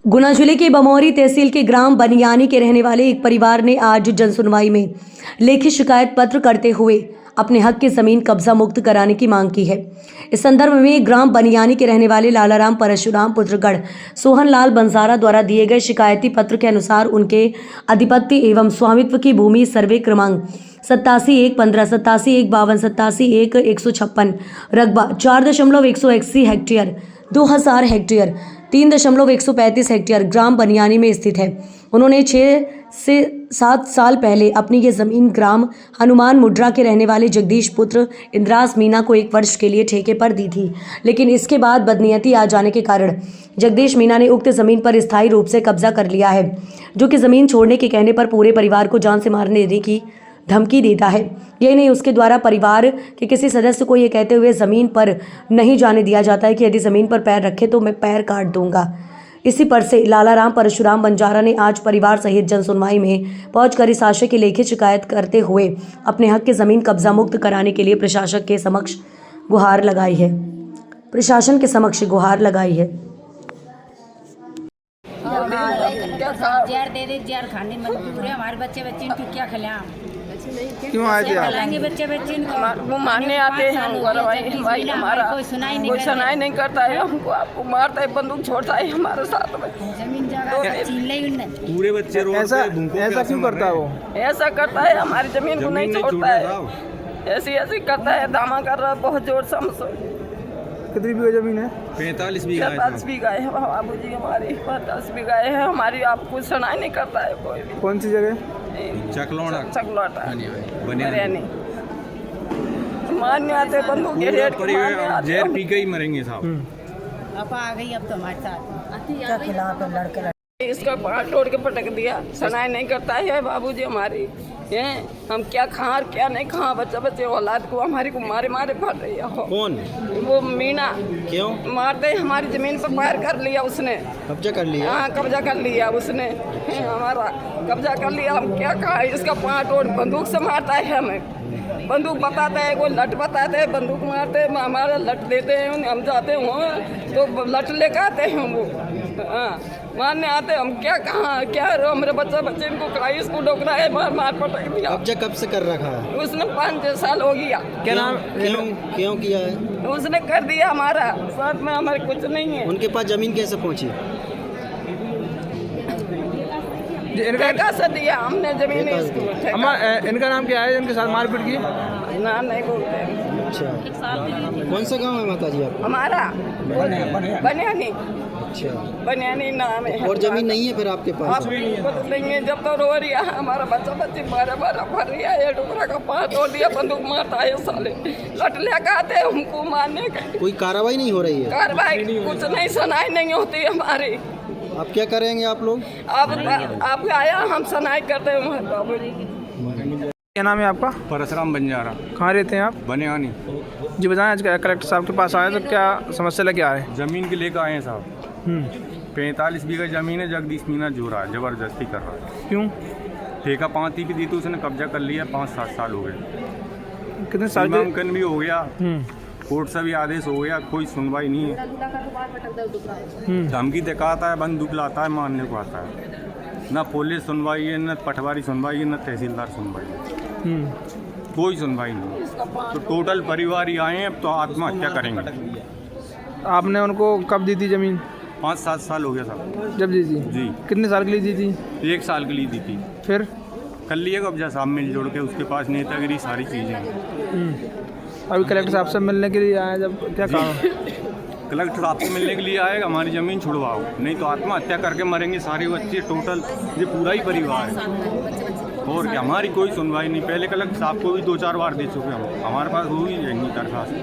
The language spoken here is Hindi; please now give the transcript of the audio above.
गुना जिले के बमौरी तहसील के ग्राम बनियानी के रहने वाले एक परिवार ने आज जनसुनवाई में लिखित शिकायत पत्र करते हुए अपने हक की जमीन कब्जा मुक्त कराने की मांग की है। इस संदर्भ में ग्राम बनियानी के रहने वाले लालाराम परशुराम पुत्रगढ़ सोहनलाल बंजारा द्वारा दिए गए शिकायती पत्र के अनुसार उनके अधिपत्य एवं स्वामित्व की भूमि सर्वे क्रमांक 87-1-15, 87-1-52, 87-1-156, रकबा 4.181 हेक्टेयर, 2000 हेक्टेयर, 3.135 हेक्टेयर ग्राम बनियानी में स्थित है। उन्होंने 6 से 7 साल पहले अपनी ये जमीन ग्राम हनुमान मुड्रा के रहने वाले जगदीश पुत्र इंद्रास मीना को 1 वर्ष के लिए ठेके पर दी थी, लेकिन इसके बाद बदनीयती आ जाने के कारण जगदीश मीना ने उक्त जमीन पर स्थायी रूप से कब्जा कर लिया है, जो कि जमीन छोड़ने के कहने पर पूरे परिवार को जान से मारने देने की धमकी देता है। यही नहीं, उसके द्वारा परिवार के किसी सदस्य को ये कहते हुए ज़मीन पर नहीं जाने दिया जाता है कि यदि ज़मीन पर पैर रखे तो मैं पैर काट दूंगा। इसी पर से लालाराम परशुराम बंजारा ने आज परिवार सहित जनसुनवाई में पहुंचकर इस आशय की लिखित शिकायत करते हुए अपने हक की ज़मीन कब्जा मुक्त कराने के लिए प्रशासन के समक्ष गुहार लगाई है। जहर दे दे, जहर खाने मजबूर है हमारे बच्चे इनको क्या खिलाएं? क्यों आए थे आप? खिलाएंगे बच्चे इनको? वो मारने आते हैं हमको, भाई हमारा कोई सुनाई नहीं करता है हमको, आपको मारता है, बंदूक छोड़ता है हमारे साथ में। जमीन जगह छीन ली उनने। पूरे बच्चे ऐसा क्यों करता है वो? ऐसा करता है, हमारी जमीन को नहीं छोड़ता है, ऐसी करता है, धामा कर रहा है बहुत जोर से हमसे। कितनी बीघा जमीन है? 45 बीघा है बाबू जी, हमारी 45 बीघा है हमारी। आपको सुनाई नहीं करता है कोई भी। कौन सी जगह? चकलोटा बनियानी मारने आते, बंदूक के रेट जहर पी के ही मरेंगे साहब। अब आ गई, अब तो हमारे साथ क्या खिलाफ है लड़के? इसका पाँव तोड़ के पटक दिया, सुनाई नहीं करता है बाबूजी हमारी। हम क्या खा और क्या नहीं खा, बच्चे औलाद को हमारी को मारे पड़ रही है। कौन? वो मीना। क्यों मारते हमारी जमीन पर पैर कर लिया उसने, कब्जा कर लिया? हाँ कब्जा कर लिया उसने, हमारा कब्जा कर लिया। हम क्या खाए, इसका पाँव तोड़ बंदूक से मारता है हमें, बंदूक बताता है, कोई लट बताते हैं, बंदूक मारते हैं, हमारा लट देते हैं, हम जाते हैं तो लट लेकर आते हैं वो, हाँ मारने आते। हम क्या कहाँ क्या हमारे बच्चे इनको खाई, इसको डोकरा है, मार पटक दिया। कब्जा कब से कर रखा है? उसने 5-6 साल हो गया। क्या नाम? क्यों किया है? उसने कर दिया, हमारा साथ में हमारे कुछ नहीं है। उनके पास जमीन कैसे पहुंची? इनका से दिया हमने जमीन इसको। इनका नाम क्या है? इनके साथ मारपीट की? ना नहीं बोलते। अच्छा, कौन सा गांव है माता जी आपका? हमारा बनियानी। अच्छा, बनियानी नाम है। और जमीन नहीं है फिर आपके पास? आप नहीं है, जब तो रो रही है हमारा बच्चे मारा भर रही है, टुकड़ा का पाँव तोड़ दिया, बंदूक मारता है साले, लट लेकर आते हैं हमको मारने का। कोई कार्रवाई नहीं हो रही है? कार्रवाई कुछ नहीं, सुनाई नहीं होती हमारी। आप क्या करेंगे आप लोग? आप आया, हम सुनाई करते हैं बाबू जी। क्या नाम है आपका? परशुराम बंजारा। कहाँ रहते हैं आप? बनियानी। जी बताएं, आज कलेक्टर साहब के पास आए तो क्या समस्या लेके आए? जमीन के लेकर आए हैं साहब। 45 बीघा जमीन है, जगदीश मीना जो रहा है, जबरदस्ती कर रहा है। क्यों? ठेका 5 भी दी थी उसने, कब्जा कर लिया। 5-7 साल हो गए, कितने साल? नामांकन भी हो गया, कोर्ट से भी आदेश हो गया, कोई सुनवाई नहीं है। धमकी दिखाता है, बंदूक लाता है, मारने को आता है। न पुलिस सुनवाई है, न पटवारी सुनवाई है, न तहसीलदार सुनवाई है, कोई सुनवाई नहीं। तो टोटल परिवार ही आए हैं, अब तो आत्महत्या करेंगे। आपने उनको कब दी थी जमीन? 5-7 साल हो गया साहब। जब दी थी? जी। कितने साल के लिए दी थी? 1 साल के लिए दी थी। फिर कर लिया कब्जा साहब मिलजुल के, उसके पास नेतागिरी सारी चीज़ें हैं। अभी कलेक्टर साहब से मिलने के लिए आए, जब क्या कहा? कलेक्टर साहब से मिलने के लिए आएगा, हमारी ज़मीन छुड़वाओ, नहीं तो आत्महत्या करके मरेंगे सारे बच्चे, टोटल ये पूरा ही परिवार है। और क्या, हमारी कोई सुनवाई नहीं। पहले कलेक्टर साहब को भी 2-4 बार दे चुके हम, हमारे पास हुई है नहीं दरखास्त।